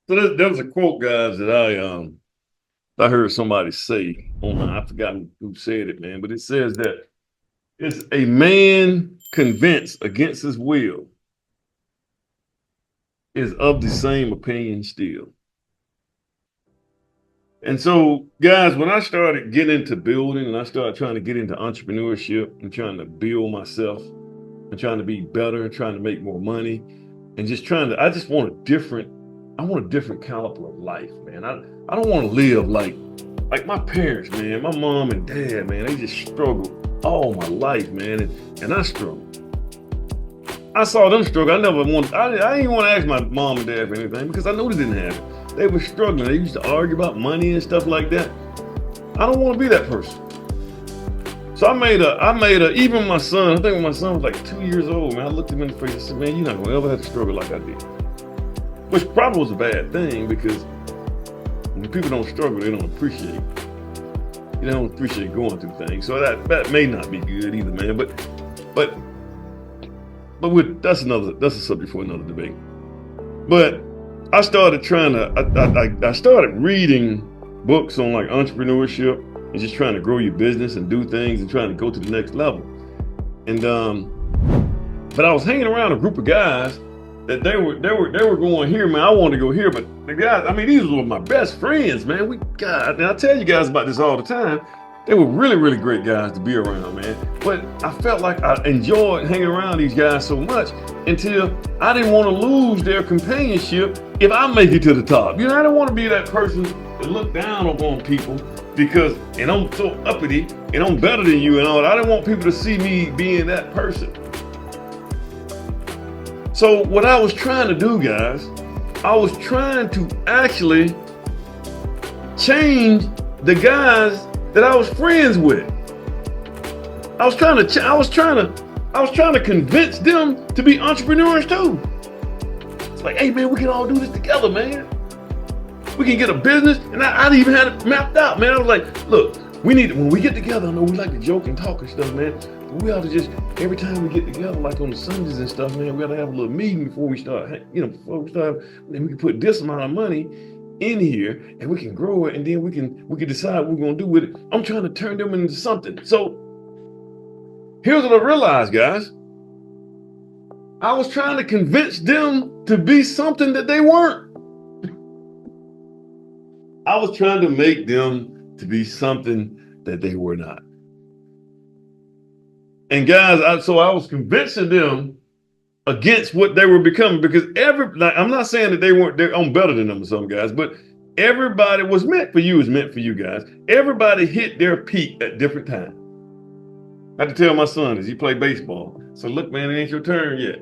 So there was a quote, guys, that I heard somebody say online. I forgot who said it, man, but it says that it's a man convinced against his will is of the same opinion still. And so, guys, when I started getting into building and I started trying to get into entrepreneurship and trying to build myself and trying to be better and trying to make more money and just trying to, I want a different caliber of life, man. I don't want to live like my parents, man, my mom and dad, man, they just struggled all my life, man. And I struggled. I saw them struggle. I didn't want to ask my mom and dad for anything because I knew they didn't have it. They were struggling. They used to argue about money and stuff like that. I don't want to be that person. So even my son, I think when my son was like 2 years old, man, I looked him in the face and said, man, you're not going to ever have to struggle like I did. Which probably was a bad thing because when people don't struggle, they don't appreciate. You don't appreciate going through things. So that may not be good either, man. But that's a subject for another debate. But I started I started reading books on like entrepreneurship and just trying to grow your business and do things and trying to go to the next level. And but I was hanging around a group of guys that they were going here, man. I wanted to go here, but the guys, I mean, these were my best friends, man. And I tell you guys about this all the time. They were really, really great guys to be around, man. But I felt like I enjoyed hanging around these guys so much until I didn't want to lose their companionship if I make it to the top. You know, I don't want to be that person that look down upon people and I'm so uppity and I'm better than you and all that. I didn't want people to see me being that person. So what I was trying to do, guys, I was trying to actually change the guys that I was friends with. I was trying to convince them to be entrepreneurs too. It's like, hey man, we can all do this together, man. We can get a business, and I even had it mapped out, man. I was like, look, when we get together, I know we like to joke and talk and stuff, man. But we ought to just, every time we get together, like on the Sundays and stuff, man, we gotta have a little meeting before we start, and we can put this amount of money in here and we can grow it and then we can decide what we're going to do with it. I'm trying to turn them into something. So here's what I realized, guys. I was trying to convince them to be something that they weren't. I was trying to make them to be something that they were not. And guys, I was convincing them against what they were becoming, because I'm not saying that I'm better than them or some guys, but everybody was meant for you is meant for you guys. Everybody hit their peak at different times. I had to tell my son as he played baseball. So look, man, it ain't your turn yet.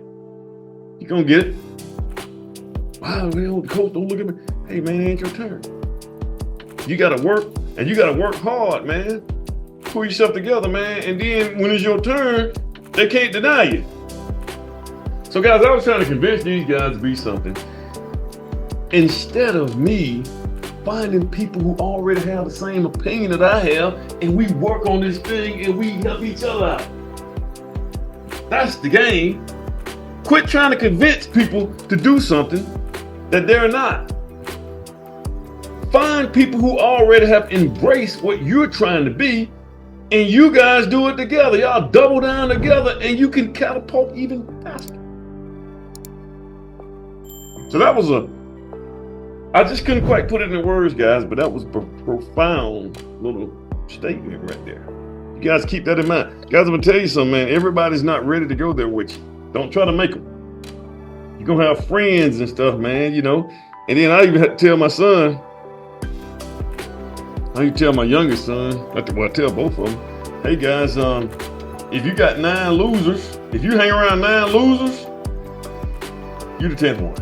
You gonna get it. Wow, man, the coach don't look at me. Hey man, it ain't your turn. You gotta work, and you gotta work hard, man. Pull yourself together, man. And then when it's your turn, they can't deny you. So guys, I was trying to convince these guys to be something instead of me finding people who already have the same opinion that I have, and we work on this thing and we help each other out. That's the game. Quit trying to convince people to do something that they're not. Find people who already have embraced what you're trying to be, and you guys do it together. Y'all double down together and you can catapult even faster. So I just couldn't quite put it in words, guys, but that was a profound little statement right there. You guys keep that in mind. Guys, I'm gonna tell you something, man. Everybody's not ready to go there with you. Don't try to make them. You're gonna have friends and stuff, man, you know. And then I even had to tell my son, I can tell my youngest son, I tell both of them, hey guys, if you got 9 losers, if you hang around 9 losers, you're the 10th one.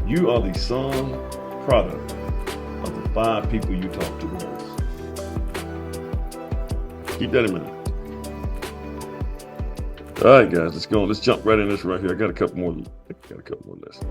You are the sum product of the 5 people you talk to the most. Keep that in mind. All right, guys, let's go. Let's jump right in this right here. I got a couple more left.